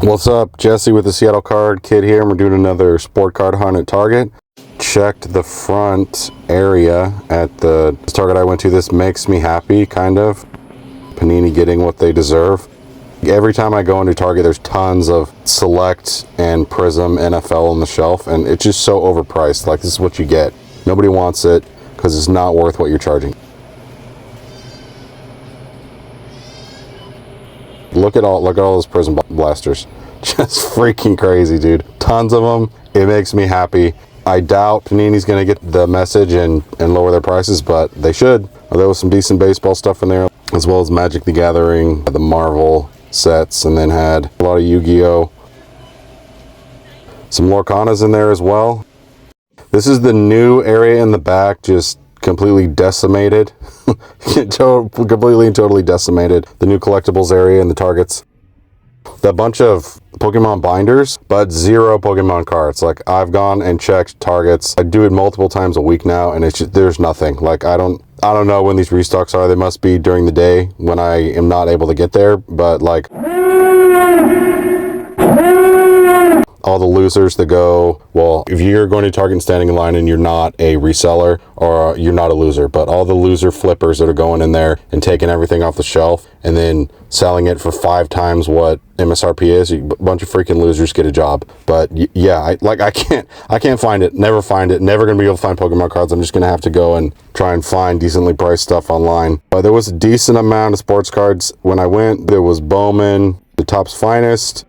What's up, Jesse with the Seattle Card Kid here, and we're doing another sport card hunt at Target. Checked the front area at the Target I went to. This makes me happy, kind of. Panini getting what they deserve. Every time I go into Target, there's tons of Select and Prism NFL on the shelf, and it's just so overpriced. Like, this is what you get. Nobody wants it because it's not worth what you're charging. Look at all those Prism blasters. Just freaking crazy, dude. Tons of them. It makes me happy. I doubt Panini's going to get the message and lower their prices, but they should. There was some decent baseball stuff in there, as well as Magic the Gathering, the Marvel sets, and then had a lot of Yu-Gi-Oh! Some Lorcanas in there as well. This is the new area in the back, just completely decimated. Completely and totally decimated. The new collectibles area in the Targets. A bunch of Pokemon binders, but zero Pokemon cards. Like, I've gone and checked Targets. I do it multiple times a week now, and it's just, there's nothing. Like, I don't know when these restocks are. They must be during the day when I am not able to get there, but like, all the losers that go, well, if you're going to Target and standing in line and you're not a reseller, or you're not a loser, but all the loser flippers that are going in there and taking everything off the shelf and then selling it for 5 times what MSRP is, a bunch of freaking losers get a job. But yeah, I can't find it, never find it, never gonna be able to find Pokemon cards. I'm just gonna have to go and try and find decently priced stuff online. There was a decent amount of sports cards when I went. There was Bowman, the Topps Finest,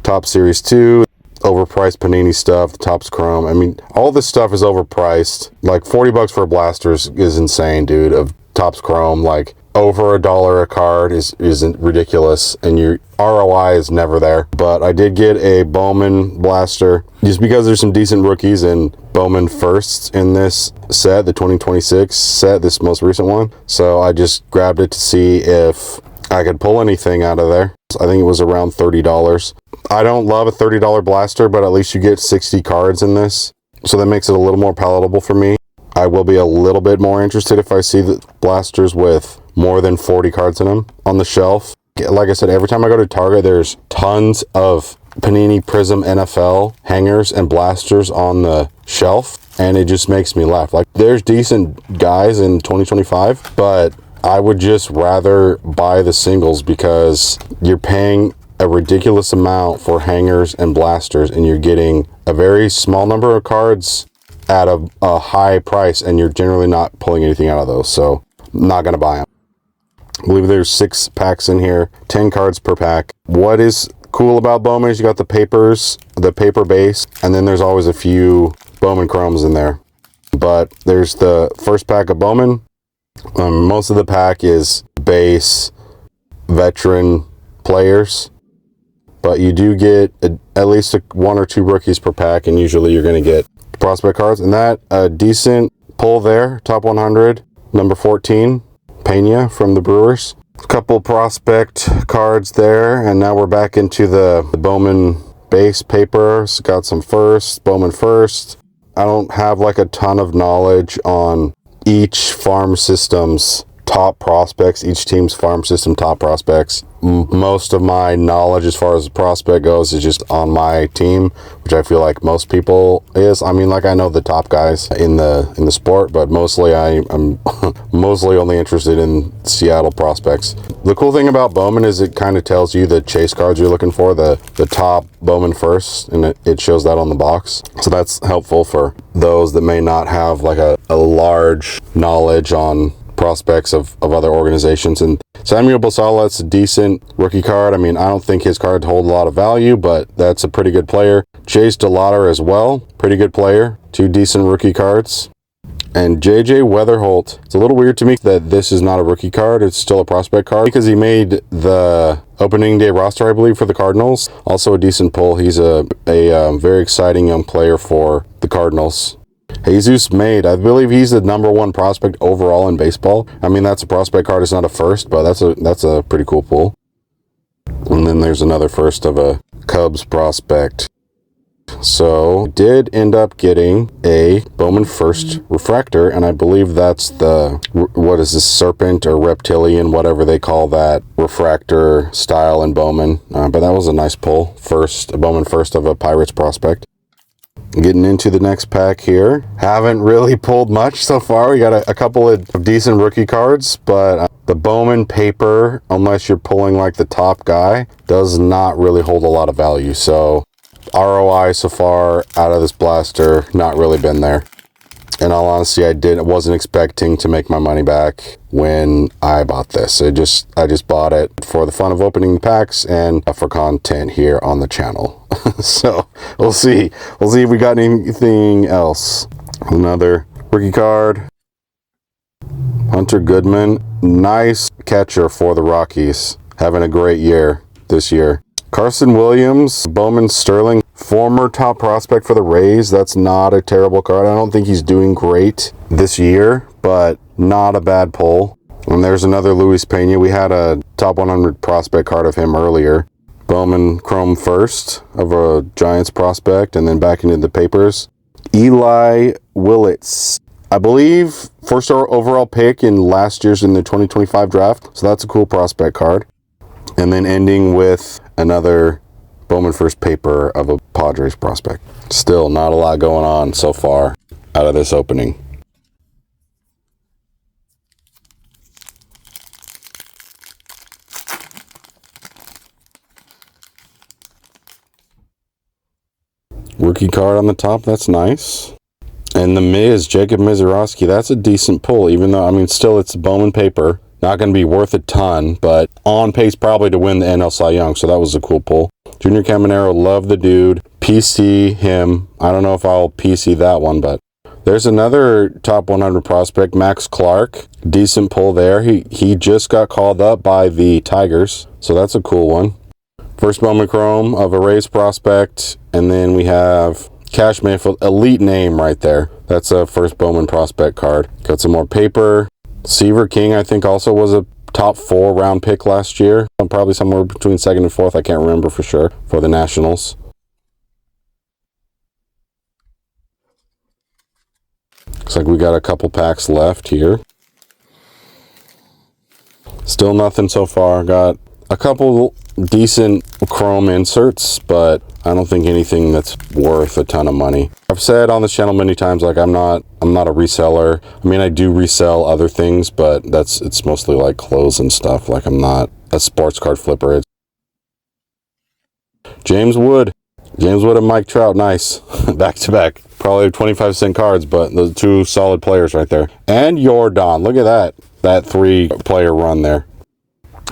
Topps Series 2, overpriced Panini stuff, the Topps Chrome. I mean, all this stuff is overpriced. Like, $40 for a blasters is insane, dude, of Topps Chrome. Like, over $1 a card is ridiculous, and your ROI is never there. But I did get a Bowman blaster, just because there's some decent rookies and Bowman firsts in this set, the 2026 set, this most recent one. So I just grabbed it to see if I could pull anything out of there. I think it was around $30. I don't love a $30 blaster, but at least you get 60 cards in this, so that makes it a little more palatable for me. I will be a little bit more interested if I see the blasters with more than 40 cards in them on the shelf. Like I said, every time I go to Target, there's tons of Panini Prism NFL hangers and blasters on the shelf, and it just makes me laugh. Like, there's decent guys in 2025, but I would just rather buy the singles, because you're paying a ridiculous amount for hangers and blasters, and you're getting a very small number of cards at a high price, and you're generally not pulling anything out of those. So I'm not going to buy them. I believe there's 6 packs in here, 10 cards per pack. What is cool about Bowman is you got the papers, the paper base, and then there's always a few Bowman Chromes in there. But there's the first pack of Bowman. Most of the pack is base veteran players, but you do get at least 1 or 2 rookies per pack, and usually you're going to get prospect cards. And that, a decent pull there, top 100, number 14, Pena from the Brewers. A couple prospect cards there, and now we're back into the Bowman base paper. So got some first, Bowman first. I don't have like a ton of knowledge on each farm system's top prospects, each team's farm system top prospects. Most of my knowledge as far as the prospect goes is just on my team, which I feel like most people is. I mean, like, I know the top guys in the sport, but mostly I'm mostly only interested in Seattle prospects. The cool thing about Bowman is it kind of tells you the chase cards you're looking for, the top Bowman first, and it shows that on the box. So that's helpful for those that may not have like a large knowledge on prospects of other organizations. And Samuel Basalet's a decent rookie card. I mean, I don't think his card hold a lot of value, but that's a pretty good player. Chase DeLauder as well, pretty good player. 2 decent rookie cards. And JJ Weatherholt. It's a little weird to me that this is not a rookie card. It's still a prospect card, because he made the opening day roster, I believe, for the Cardinals. Also a decent pull. He's a very exciting young player for the Cardinals. Jesus Made, I believe he's the #1 prospect overall in baseball. I mean, that's a prospect card. It's not a first, but that's a pretty cool pull. And then there's another first of a Cubs prospect. So did end up getting a Bowman First refractor, and I believe that's the, what is this, serpent or reptilian, whatever they call that refractor style in Bowman. But that was a nice pull. A Bowman First of a Pirates prospect. Getting into the next pack here. Haven't really pulled much so far. We got a couple of decent rookie cards, but the Bowman paper, unless you're pulling like the top guy, does not really hold a lot of value. So ROI so far out of this blaster, not really been there. In all honesty, I wasn't expecting to make my money back when I bought this. I just bought it for the fun of opening packs and for content here on the channel. So we'll see if we got anything else. Another rookie card. Hunter Goodman, nice catcher for the Rockies. Having a great year this year. Carson Williams, Bowman Sterling, former top prospect for the Rays. That's not a terrible card. I don't think he's doing great this year, but not a bad pull. And there's another Luis Pena. We had a top 100 prospect card of him earlier. Bowman Chrome First of a Giants prospect, and then back into the papers. Eli Willits, I believe first overall pick in last year's in the 2025 draft. So that's a cool prospect card. And then ending with another Bowman First paper of a Padres prospect. Still not a lot going on so far out of this opening. Rookie card on the top, that's nice. And the Miz, Jacob Misiorowski, that's a decent pull, even though, I mean, still it's Bowman paper. Not going to be worth a ton, but on pace probably to win the NL Cy Young, so that was a cool pull. Junior Caminero, love the dude. PC him. I don't know if I'll PC that one, but there's another top 100 prospect, Max Clark. Decent pull there. He just got called up by the Tigers, so that's a cool one. First Bowman Chrome of a Rays prospect, and then we have Cash Mayfield, elite name right there. That's a first Bowman prospect card. Got some more paper. Seaver King, I think, also was a top 4 round pick last year. Probably somewhere between 2nd and 4th. I can't remember for sure for the Nationals. Looks like we got a couple packs left here. Still nothing so far. Got a couple decent chrome inserts, but I don't think anything that's worth a ton of money. I've said on this channel many times, like I'm not a reseller. I mean, I do resell other things, but it's mostly like clothes and stuff. Like I'm not a sports card flipper. James Wood and Mike Trout, nice. Back to back. Probably 25-cent cards, but the two solid players right there. And Jordan, look at that 3-player run there.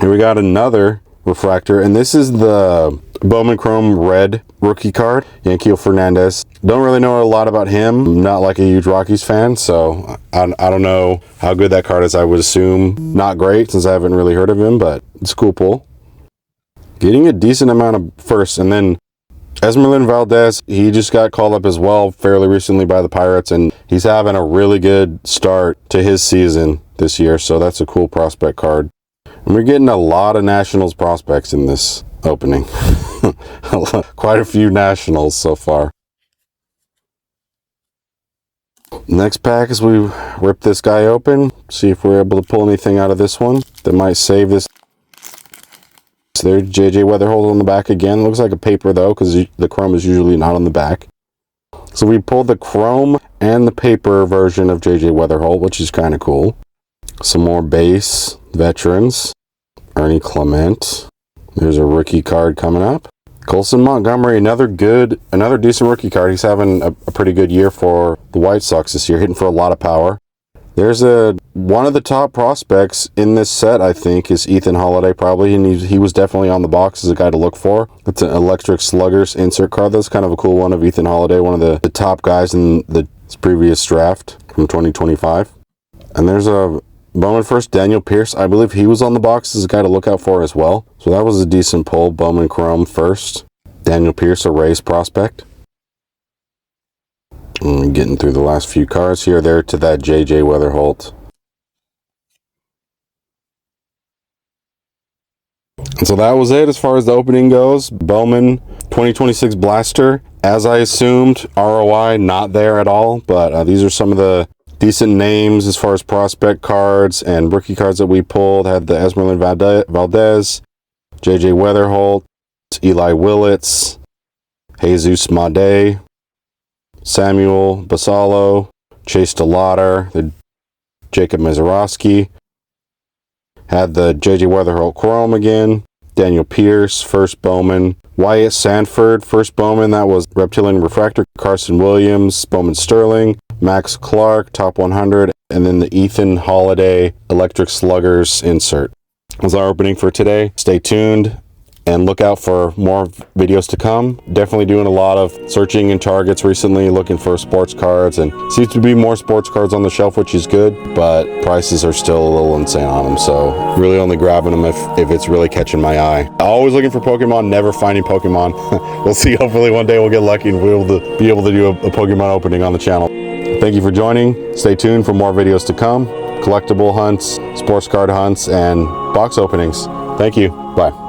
Here we got another refractor, and this is the Bowman Chrome Red rookie card, Yanquiel Fernandez. Don't really know a lot about him. Not like a huge Rockies fan, so I don't know how good that card is. I would assume not great, since I haven't really heard of him, but it's a cool pull. Getting a decent amount of first, and then Esmeralyn Valdez, he just got called up as well fairly recently by the Pirates, and he's having a really good start to his season this year, so that's a cool prospect card. And we're getting a lot of Nationals prospects in this opening. Quite a few Nationals so far. Next pack, as we rip this guy open, see if we're able to pull anything out of this one that might save this. So there's JJ Weatherholt on the back again. Looks like a paper though, because the chrome is usually not on the back. So we pulled the chrome and the paper version of JJ Weatherholt, which is kind of cool. Some more base veterans. Ernie Clement. There's a rookie card coming up. Colson Montgomery, another decent rookie card. He's having a pretty good year for the White Sox this year, hitting for a lot of power. There's one of the top prospects in this set, I think, is Ethan Holiday probably, and he was definitely on the box as a guy to look for. It's an Electric Sluggers insert card. That's kind of a cool one of Ethan Holiday, one of the top guys in the previous draft from 2025. And there's a Bowman First, Daniel Pierce. I believe he was on the box as a guy to look out for as well. So that was a decent pull. Bowman Chrome First. Daniel Pierce, a Rays prospect. And getting through the last few cards here, there to that JJ Weatherholt. And so that was it as far as the opening goes. Bowman 2026 Blaster, as I assumed, ROI not there at all, but these are some of the decent names as far as prospect cards and rookie cards that we pulled. Had the Esmeralyn Valdez, JJ Weatherholt, Eli Willits, Jesus Made, Samuel Basallo, Chase DeLauder, the Jacob Mizorowski. Had the JJ Weatherholt Chrome again, Daniel Pierce, first Bowman, Wyatt Sanford, first Bowman, that was Reptilian Refractor, Carson Williams, Bowman Sterling, Max Clark, top 100, and then the Ethan Holiday Electric Sluggers insert. That was our opening for today. Stay tuned and look out for more videos to come. Definitely doing a lot of searching in Targets recently, looking for sports cards, and seems to be more sports cards on the shelf, which is good, but prices are still a little insane on them, so really only grabbing them if it's really catching my eye. Always looking for Pokemon, never finding Pokemon. We'll see, hopefully one day we'll get lucky and we'll be able to do a Pokemon opening on the channel. Thank you for joining. Stay tuned for more videos to come, collectible hunts, sports card hunts, and box openings. Thank you. Bye.